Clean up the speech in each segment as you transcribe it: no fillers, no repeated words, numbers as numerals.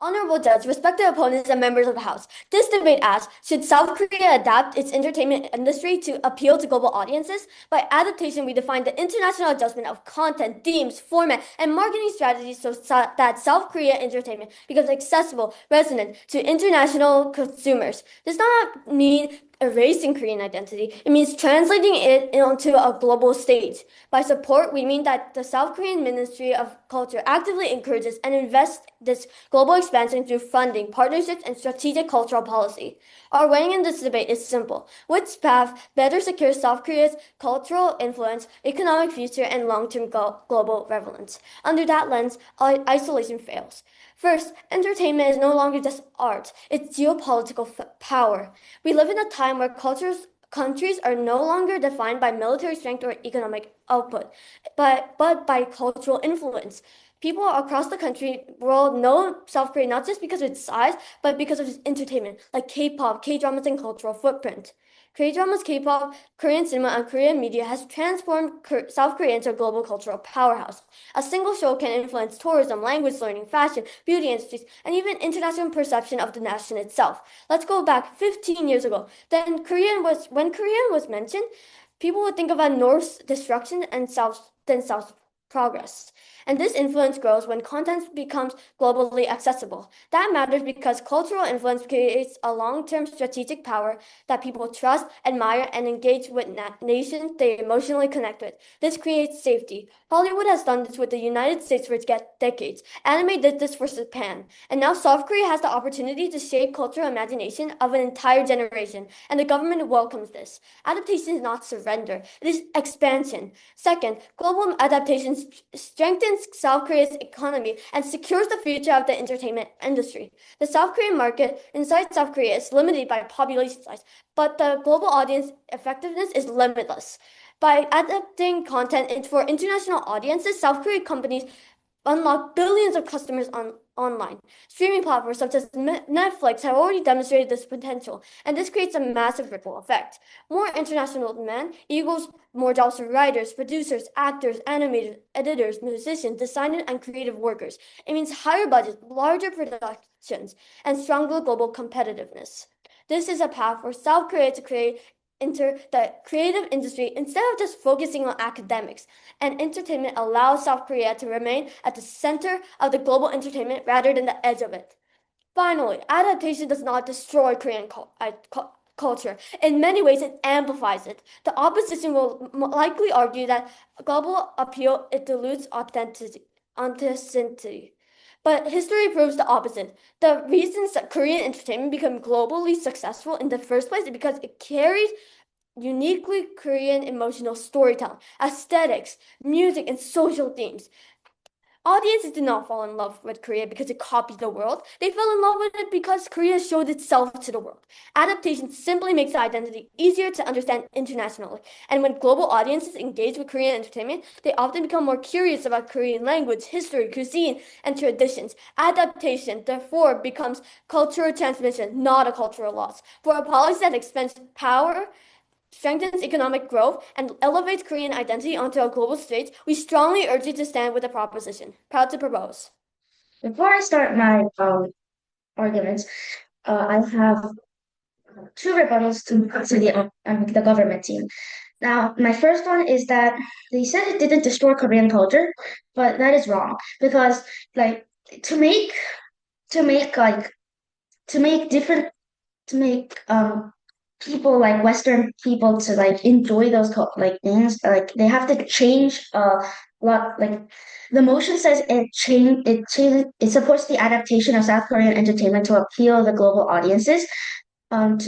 Honorable Judge, respected opponents, and members of the House, this debate asks, should South Korea adapt its entertainment industry to appeal to global audiences? By adaptation, we define the international adjustment of content, themes, format, and marketing strategies that South Korea entertainment becomes accessible, resonant to international consumers. This does not mean erasing Korean identity. It means translating it onto a global stage. By support, we mean that the South Korean Ministry of Culture actively encourages and invests this global expansion through funding, partnerships, and strategic cultural policy. Our weighing in this debate is simple. Which path better secures South Korea's cultural influence, economic future, and long-term global relevance? Under that lens, isolation fails. First, entertainment is no longer just art, it's geopolitical power. We live in a time where countries are no longer defined by military strength or economic output, but by cultural influence. People across the world know South Korea not just because of its size, but because of its entertainment, like K-pop, K-dramas, and cultural footprint. K-dramas, K-pop, Korean cinema, and Korean media has transformed South Korea into a global cultural powerhouse. A single show can influence tourism, language learning, fashion, beauty industries, and even international perception of the nation itself. Let's go back 15 years ago. When Korean was mentioned, people would think about North's destruction and South's progress. And this influence grows when content becomes globally accessible. That matters because cultural influence creates a long-term strategic power that people trust, admire, and engage with nations they emotionally connect with. This creates safety. Hollywood has done this with the United States for decades. Anime did this for Japan. And now South Korea has the opportunity to shape cultural imagination of an entire generation, and the government welcomes this. Adaptation is not surrender, it is expansion. Second, global adaptation strengthens South Korea's economy and secures the future of the entertainment industry. The South Korean market inside South Korea is limited by population size, but the global audience effectiveness is limitless. By adapting content for international audiences, South Korean companies unlock billions of customers online. Streaming platforms such as Netflix have already demonstrated this potential, and this creates a massive ripple effect. More international demand equals more jobs for writers, producers, actors, animators, editors, musicians, designers, and creative workers. It means higher budgets, larger productions, and stronger global competitiveness. This is a path for South Korea to enter the creative industry instead of just focusing on academics. And entertainment allows South Korea to remain at the center of the global entertainment rather than the edge of it. Finally, adaptation does not destroy Korean culture. In many ways, it amplifies it. The opposition will likely argue that global appeal it dilutes authenticity. But history proves the opposite. The reasons that Korean entertainment became globally successful in the first place is because it carries uniquely Korean emotional storytelling, aesthetics, music, and social themes. Audiences did not fall in love with Korea because it copied the world. They fell in love with it because Korea showed itself to the world. Adaptation simply makes the identity easier to understand internationally. And when global audiences engage with Korean entertainment, they often become more curious about Korean language, history, cuisine, and traditions. Adaptation, therefore, becomes cultural transmission, not a cultural loss. For a policy that expands power, strengthens economic growth, and elevates Korean identity onto a global stage, we strongly urge you to stand with the proposition. Proud to propose. Before I start my arguments, I have two rebuttals to the government team. Now, my first one is that they said it didn't destroy Korean culture, but that is wrong because like to make to make like to make different to make people like Western people to like enjoy those things like they have to change a lot like the motion says it supports the adaptation of South Korean entertainment to appeal to global audiences. But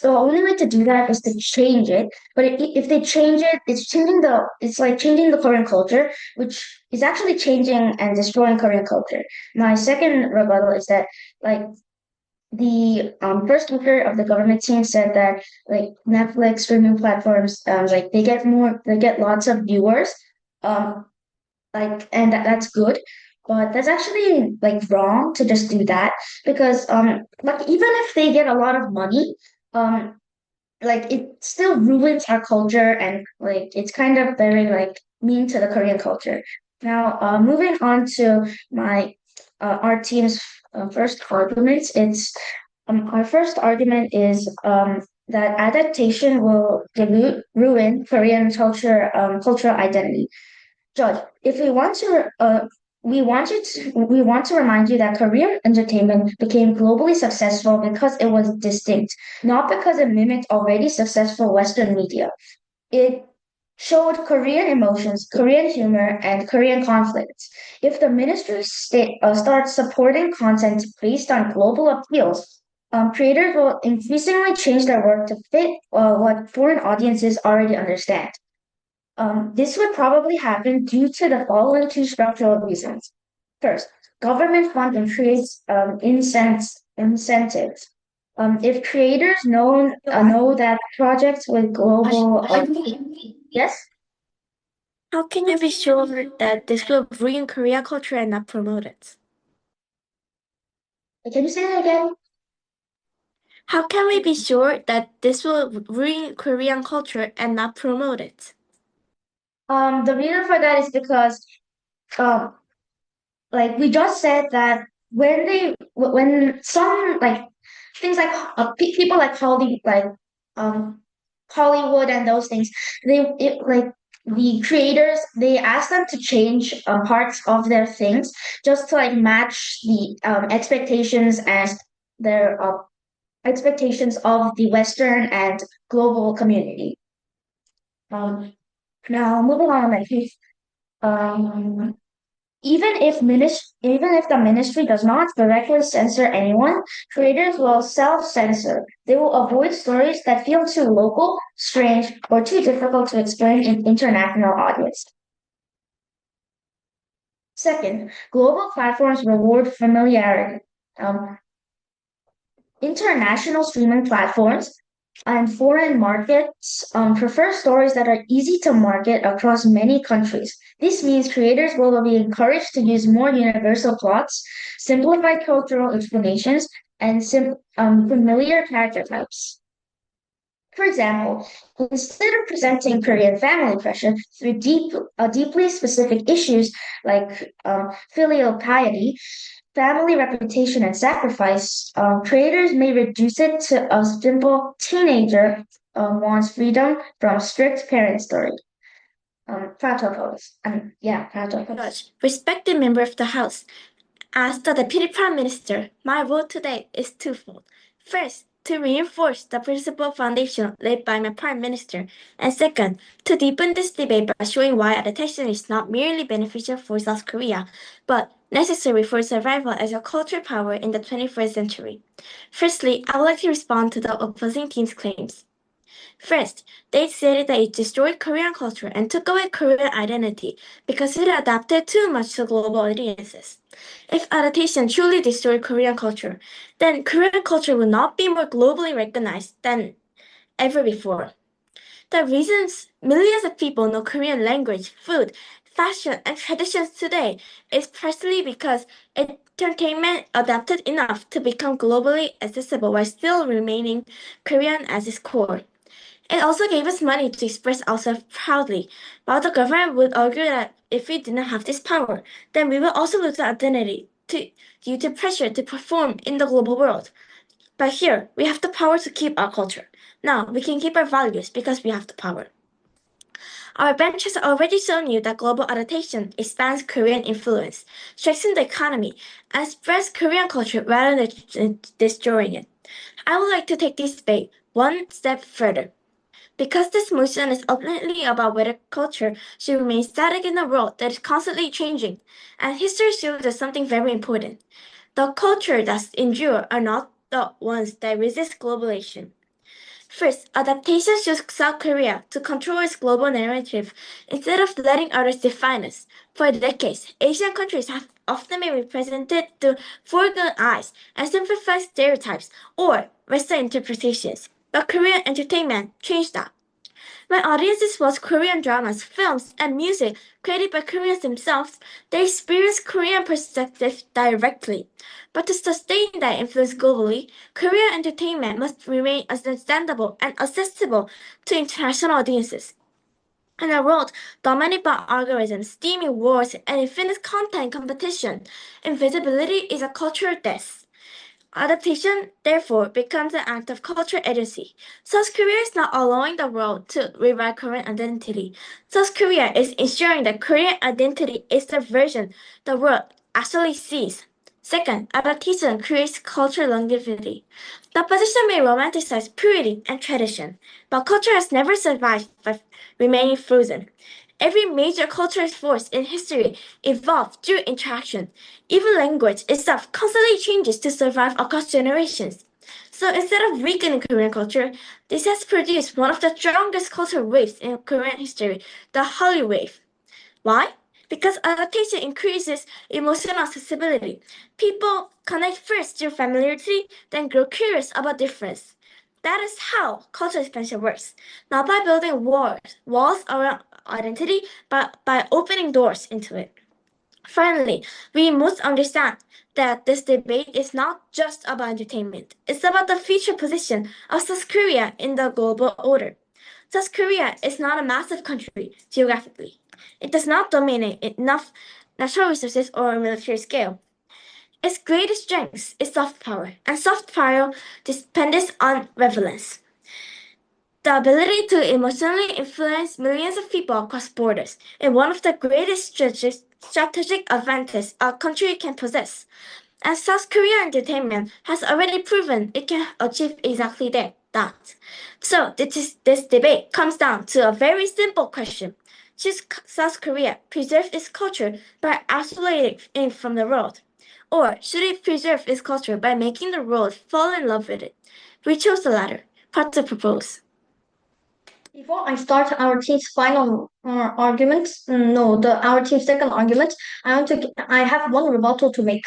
the only way to do that is to change it. But if they change it, it's like changing the Korean culture, which is actually changing and destroying Korean culture. My second rebuttal is that like the first speaker of the government team said that like Netflix streaming platforms like they get lots of viewers um and that's good, but that's actually like wrong to just do that because like even if they get a lot of money um like it still ruins our culture and like it's kind of very like mean to the Korean culture. Now moving on to my our team's first arguments. It's our first argument is that adaptation will dilute, ruin Korean cultural identity. Judge, if we want to remind you that Korean entertainment became globally successful because it was distinct, not because it mimicked already successful Western media. It showed Korean emotions, Korean humor, and Korean conflicts. If the starts supporting content based on global appeals, creators will increasingly change their work to fit what foreign audiences already understand. This would probably happen due to the following two structural reasons. First, government funding creates incentives. If creators know that projects with global yes, How can you be sure that this will ruin Korean culture and not promote it? can you say that again? How can we be sure that this will ruin Korean culture and not promote it? The reason for that is because um, like we just said that when some like things like people like um Hollywood and those things like the creators they ask them to change parts of their things just to like match the expectations as their expectations of the Western and global community. Um, Now moving on, um, even if the ministry does not directly censor anyone, creators will self-censor. They will avoid stories that feel too local, strange, or too difficult to explain in international audience. Second, global platforms reward familiarity. Um, International streaming platforms and foreign markets prefer stories that are easy to market across many countries. This means creators will be encouraged to use more universal plots, simplified cultural explanations, and familiar character types. For example, instead of presenting Korean family pressure through deeply specific issues like filial piety, family reputation, and sacrifice, creators may reduce it to a simple teenager wants freedom from strict parent story. Protocol. Judge, respected member of the House, as the Deputy Prime Minister, my role today is twofold. First, to reinforce the principal foundation laid by my Prime Minister, and second, to deepen this debate by showing why adaptation is not merely beneficial for South Korea, but necessary for survival as a cultural power in the 21st century. Firstly, I would like to respond to the opposing team's claims. First, they stated that it destroyed Korean culture and took away Korean identity because it adapted too much to global audiences. If adaptation truly destroyed Korean culture, then Korean culture would not be more globally recognized than ever before. The reasons millions of people know Korean language, food, fashion, and traditions today is precisely because entertainment adapted enough to become globally accessible while still remaining Korean as its core. It also gave us money to express ourselves proudly, while the government would argue that if we didn't have this power, then we will also lose our identity due to pressure to perform in the global world. But here, we have the power to keep our culture. Now, we can keep our values because we have the power. Our bench has already shown you that global adaptation expands Korean influence, strengthens the economy, and spreads Korean culture rather than destroying it. I would like to take this debate one step further. Because this motion is ultimately about whether culture should remain static in a world that is constantly changing, and history shows us something very important. The culture that endure are not the ones that resist globalization. First, adaptation shows South Korea to control its global narrative instead of letting others define us. For decades, Asian countries have often been represented through foreign eyes and simplified stereotypes or Western interpretations. But Korean entertainment changed that. When audiences watch Korean dramas, films, and music created by Koreans themselves, they experience Korean perspective directly. But to sustain that influence globally, Korean entertainment must remain understandable and accessible to international audiences. In a world dominated by algorithms, steamy wars, and infinite content competition, invisibility is a cultural death. Adaptation, therefore, becomes an act of cultural agency. South Korea is not allowing the world to rewrite Korean identity. South Korea is ensuring that Korean identity is the version the world actually sees. Second, adaptation creates cultural longevity. The opposition may romanticize purity and tradition, but culture has never survived by remaining frozen. Every major cultural force in history evolved through interaction. Even language itself constantly changes to survive across generations. So instead of weakening Korean culture, this has produced one of the strongest cultural waves in Korean history, the Hallyu wave. Why? Because adaptation increases emotional accessibility. People connect first through familiarity, then grow curious about difference. That is how cultural expansion works. Not by building walls around identity, but by opening doors into it. Finally, we must understand that this debate is not just about entertainment. It's about the future position of South Korea in the global order. South Korea is not a massive country geographically. It does not dominate enough natural resources or military scale. Its greatest strength is soft power, and soft power depends on relevance. The ability to emotionally influence millions of people across borders is one of the greatest strategic advantages a country can possess. And South Korean entertainment has already proven it can achieve exactly that. So this debate comes down to a very simple question. Should South Korea preserve its culture by isolating it from the world? Or should it preserve its culture by making the world fall in love with it? We chose the latter. Part to propose. Before I start our team's final argument, no, our team's second argument, I have one rebuttal to make.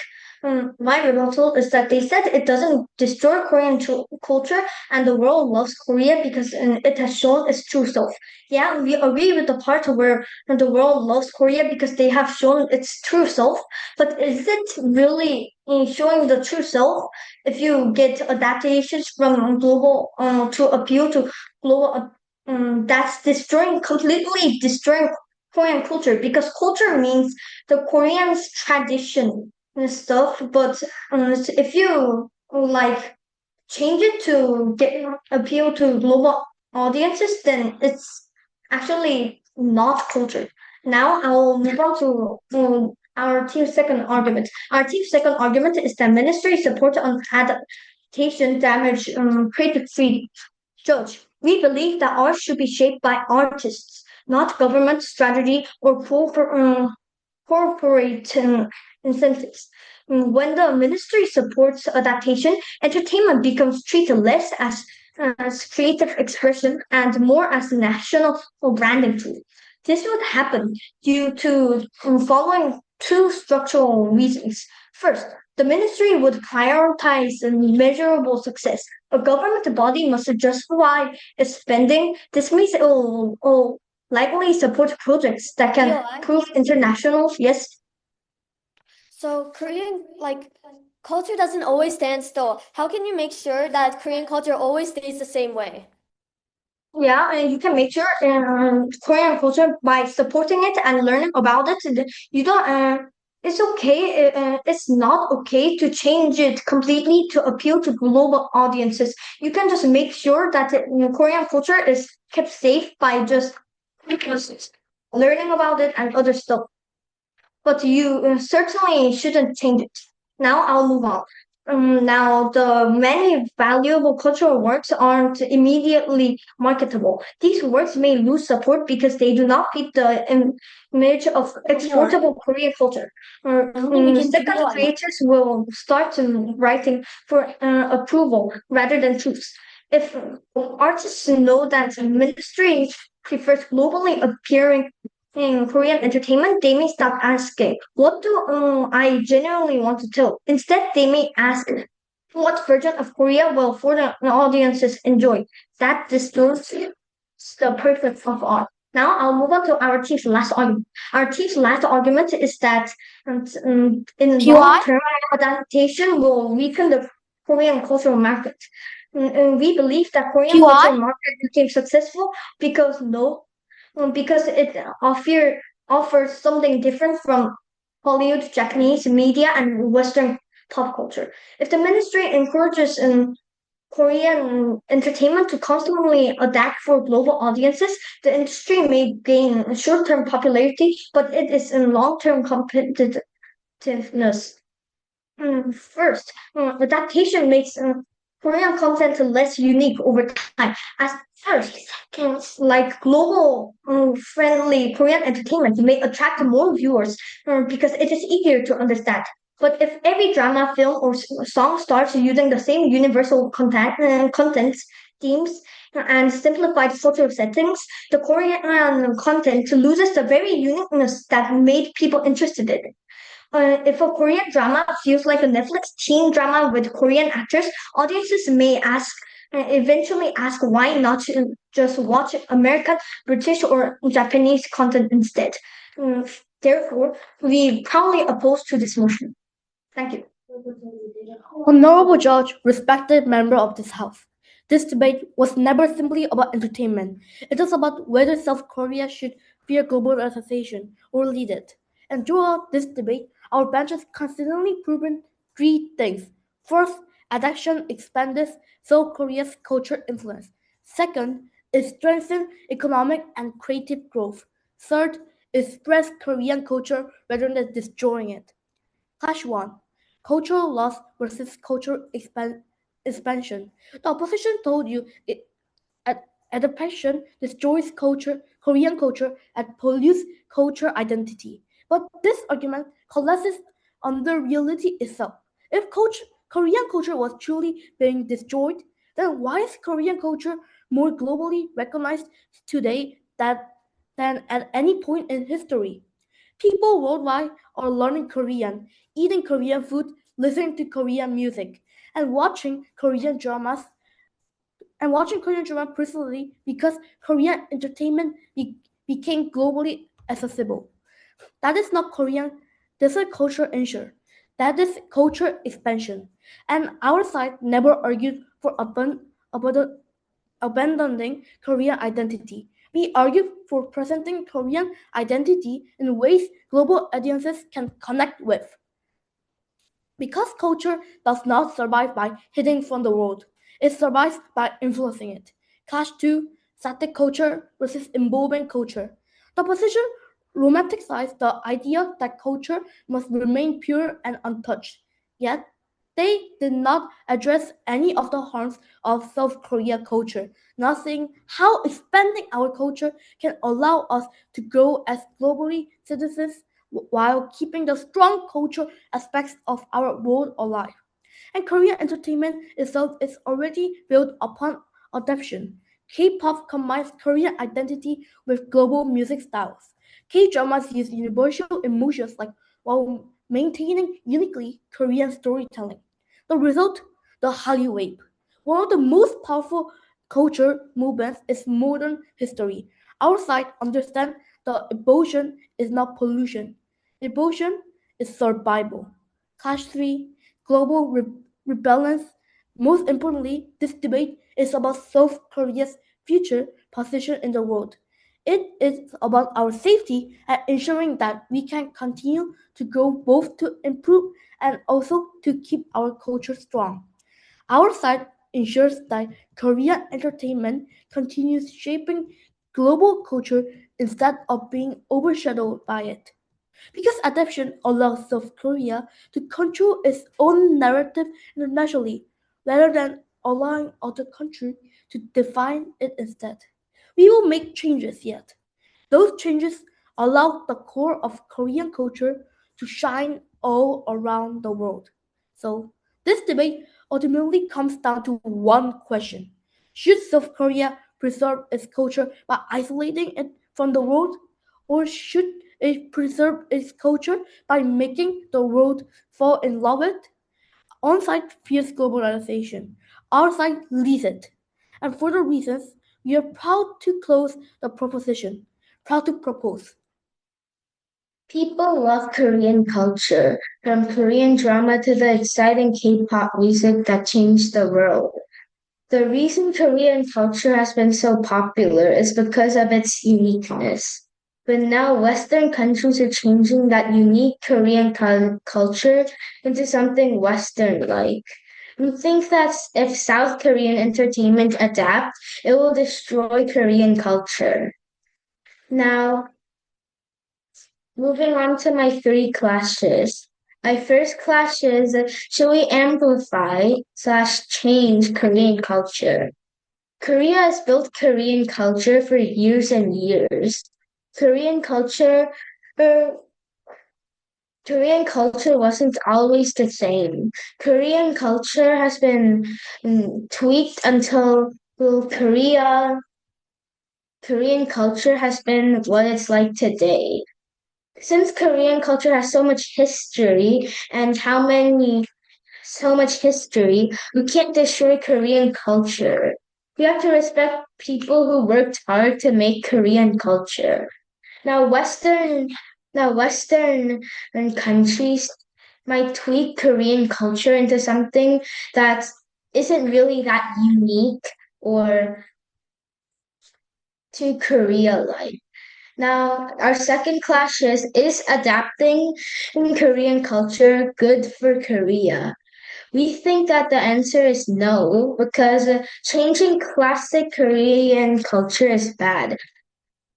My rebuttal is that they said it doesn't destroy Korean culture and the world loves Korea because it has shown its true self. Yeah, we agree with the part where the world loves Korea because they have shown its true self, but is it really showing the true self if you get adaptations from global to appeal to global that's completely destroying Korean culture because culture means the Koreans' tradition and stuff. But if you like change it to get appeal to global audiences, then it's actually not culture. Now I'll move on to our team's second argument. Our team's second argument is that ministry support on adaptation damage creative freedom. Judge, we believe that art should be shaped by artists, not government strategy or corporate incentives. When the ministry supports adaptation, entertainment becomes treated less as creative expression and more as a national branding tool. This would happen due to following two structural reasons. First, the ministry would prioritize measurable success. A government body must justify its spending. This means it will likely support projects that can Jeon, prove international. Yes. so Korean culture doesn't always stand still. How can you make sure that Korean culture always stays the same way? Yeah, and you can make sure Korean culture by supporting it and learning about it. You don't. It's okay. It's not okay to change it completely to appeal to global audiences. You can just make sure that Korean culture is kept safe by just learning about it and other stuff. But you certainly shouldn't change it. Now I'll move on. Now, the many valuable cultural works aren't immediately marketable. These works may lose support because they do not fit the image of exportable Korean culture. Second, creators will start writing for approval rather than truth. If artists know that ministry prefers globally appearing in Korean entertainment, they may stop asking, what do I genuinely want to tell? Instead, they may ask, what version of Korea will foreign audiences enjoy? That distorts the purpose of art. Now I'll move on to our team's last argument. Our team's last argument is that in long term, adaptation will weaken the Korean cultural market. We believe that Korean cultural market became successful because no because it offers something different from Hollywood, Japanese media, and Western pop culture. If the ministry encourages Korean entertainment to constantly adapt for global audiences, the industry may gain short-term popularity, but it is in long-term competitiveness. First, adaptation makes Korean content less unique over time. At first, like global friendly Korean entertainment may attract more viewers because it is easier to understand. But if every drama, film, or song starts using the same universal contents, themes, and simplified social settings, the Korean content loses the very uniqueness that made people interested in it. If a Korean drama feels like a Netflix teen drama with Korean actors, audiences may eventually ask why not to just watch American, British, or Japanese content instead. Therefore, we proudly oppose to this motion. Thank you. Honorable Judge, respected member of this House, this debate was never simply about entertainment. It was about whether South Korea should fear globalization or lead it. And throughout this debate, our bench has consistently proven three things. First, adaptation expands South Korea's culture influence. Second, it strengthens economic and creative growth. Third, it spreads Korean culture rather than destroying it. Clash 1. Cultural loss versus cultural expansion. The opposition told you adaptation destroys culture, Korean culture, and pollutes culture identity. But this argument collapses under reality itself. If Korean culture was truly being destroyed, then why is Korean culture more globally recognized today than at any point in history? People worldwide are learning Korean, eating Korean food, listening to Korean music, and watching Korean drama personally because Korean entertainment became globally accessible. That is not Korean. This is culture ensure. That is culture expansion. And our side never argued for abandoning Korean identity. We argue for presenting Korean identity in ways global audiences can connect with. Because culture does not survive by hiding from the world, it survives by influencing it. Clash 2, static culture versus evolving culture. The opposition romanticized the idea that culture must remain pure and untouched. Yet, they did not address any of the harms of South Korea culture, not seeing how expanding our culture can allow us to grow as globally citizens while keeping the strong cultural aspects of our world alive. And Korean entertainment itself is already built upon adaptation. K-pop combines Korean identity with global music styles. K-dramas use universal emotions like while maintaining uniquely Korean storytelling. The result, the Hallyu wave. One of the most powerful culture movements is modern history. Our side understands the evolution is not pollution. Evolution is survival. Clash 3, global rebellions. Most importantly, this debate is about South Korea's future position in the world. It is about our safety and ensuring that we can continue to grow both to improve and also to keep our culture strong. Our side ensures that Korean entertainment continues shaping global culture instead of being overshadowed by it. Because adaptation allows South Korea to control its own narrative internationally rather than allowing other countries to define it instead. We will make changes yet. Those changes allow the core of Korean culture to shine all around the world. So, this debate ultimately comes down to one question. Should South Korea preserve its culture by isolating it from the world? Or should it preserve its culture by making the world fall in love with it? On side fears globalization, our side leads it. And for the reasons, we are proud to close the proposition, proud to propose. People love Korean culture, from Korean drama to the exciting K-pop music that changed the world. The reason Korean culture has been so popular is because of its uniqueness. But now Western countries are changing that unique Korean culture into something Western-like. We think that if South Korean entertainment adapt, it will destroy Korean culture. Now, moving on to my three clashes. My first clash is should we amplify/change Korean culture? Korea has built Korean culture for years and years. Korean culture, uh, Korean culture wasn't always the same. Korean culture has been tweaked until Korean culture has been what it's like today. Since Korean culture has so much history and so much history, we can't destroy Korean culture. We have to respect people who worked hard to make Korean culture. Now, Western countries might tweak Korean culture into something that isn't really that unique or to Korea like. Now, our second clash is adapting in Korean culture good for Korea? We think that the answer is no, because changing classic Korean culture is bad.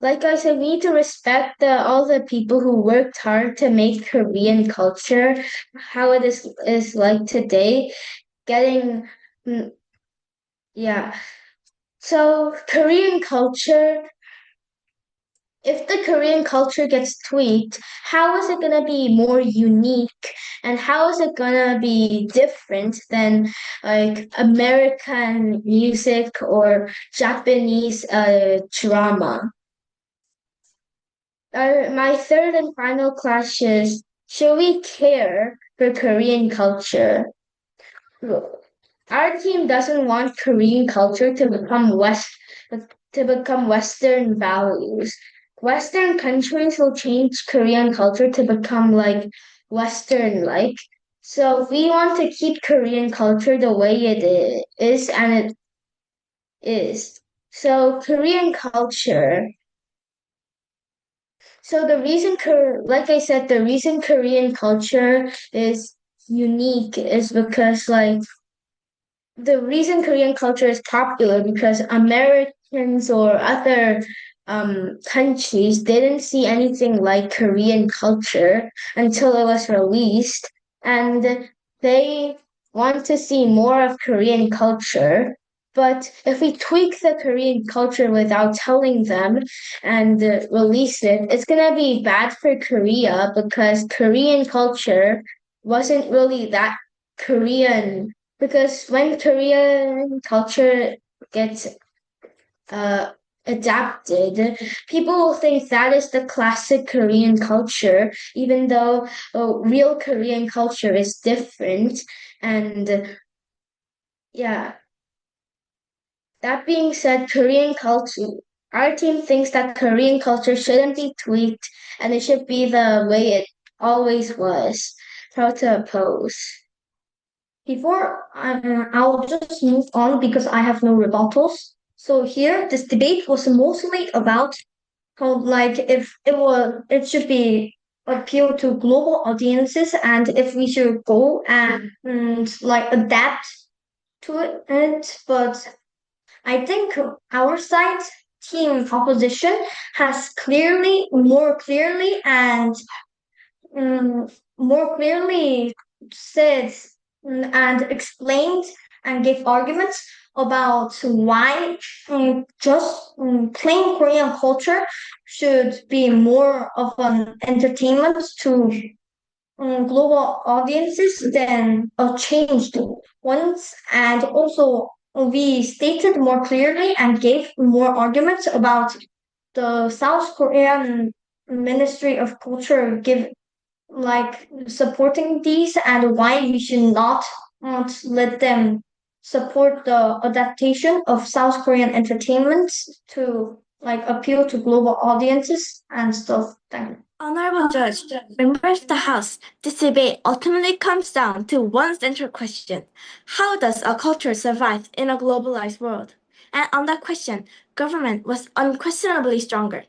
Like I said, we need to respect all the people who worked hard to make Korean culture how it is like today. Getting, mm, yeah. So Korean culture, if the Korean culture gets tweaked, how is it going to be more unique and how is it going to be different than like American music or Japanese drama? My third and final clash is should we care for Korean culture? Our team doesn't want Korean culture to become Western values. Western countries will change Korean culture to become like Western like. So we want to keep Korean culture the way is and it is. So Korean culture. So like I said, the reason Korean culture is unique is because like the reason Korean culture is popular because Americans or other countries didn't see anything like Korean culture until it was released, and they want to see more of Korean culture. But if we tweak the Korean culture without telling them and release it, it's gonna be bad for Korea because Korean culture wasn't really that Korean because when Korean culture gets uh, adapted, people will think that is the classic Korean culture, even though real Korean culture is different. And yeah, that being said, our team thinks that Korean culture shouldn't be tweaked and it should be the way it always was. How to oppose. Before I'll just move on because I have no rebuttals. So here, this debate was mostly about how, like, if it should be appeal to global audiences, and if we should go and like adapt to it. But I think our side team opposition has more clearly and um, more clearly said and explained and gave arguments about why just plain Korean culture should be more of an entertainment to global audiences than a changed ones. And also, we stated more clearly and gave more arguments about the South Korean Ministry of Culture give like supporting these and why we should not let them support the adaptation of South Korean entertainment to like appeal to global audiences and stuff. Thank you. Honorable Judge, members of the House, this debate ultimately comes down to one central question. How does a culture survive in a globalized world? And on that question, government was unquestionably stronger.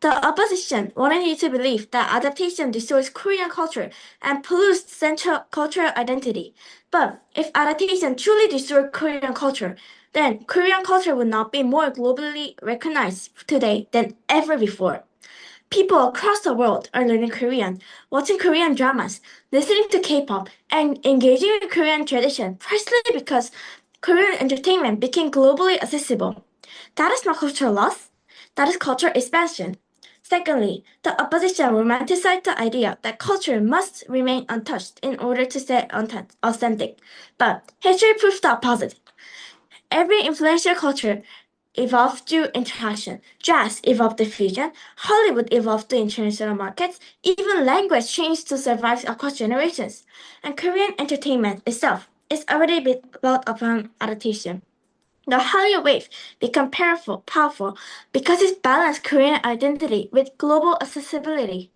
The opposition wanted you to believe that adaptation destroys Korean culture and pollutes central cultural identity. But if adaptation truly destroyed Korean culture, then Korean culture would not be more globally recognized today than ever before. People across the world are learning Korean, watching Korean dramas, listening to K-pop, and engaging in Korean tradition precisely because Korean entertainment became globally accessible. That is not cultural loss. That is cultural expansion. Secondly, the opposition romanticized the idea that culture must remain untouched in order to stay authentic. But history proves the opposite. Every influential culture evolved through interaction. Jazz evolved through fusion. Hollywood evolved through international markets. Even language changed to survive across generations. And Korean entertainment itself is already built upon adaptation. The Hallyu wave became powerful because it balanced Korean identity with global accessibility.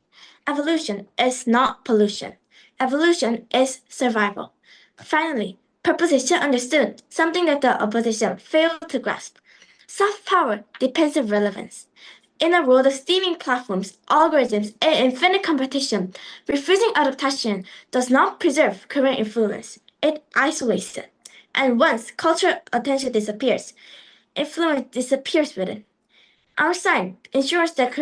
Evolution is not pollution. Evolution is survival. Finally, proposition understood something that the opposition failed to grasp. Soft power depends on relevance. In a world of streaming platforms, algorithms, and infinite competition, refusing adaptation does not preserve Korean influence. It isolates it. And once cultural attention disappears, influence disappears with it. Our side ensures that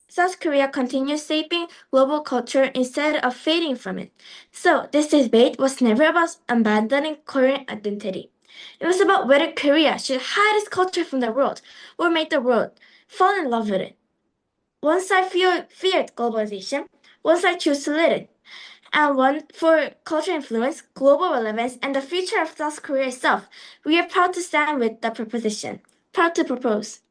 South Korea continues shaping global culture instead of fading from it. So this debate was never about abandoning Korean identity. It was about whether Korea should hide its culture from the world or make the world fall in love with it. One side feared globalization, one side chose to lead it, and one for cultural influence, global relevance, and the future of South Korea itself. We are proud to stand with the proposition. Proud to propose.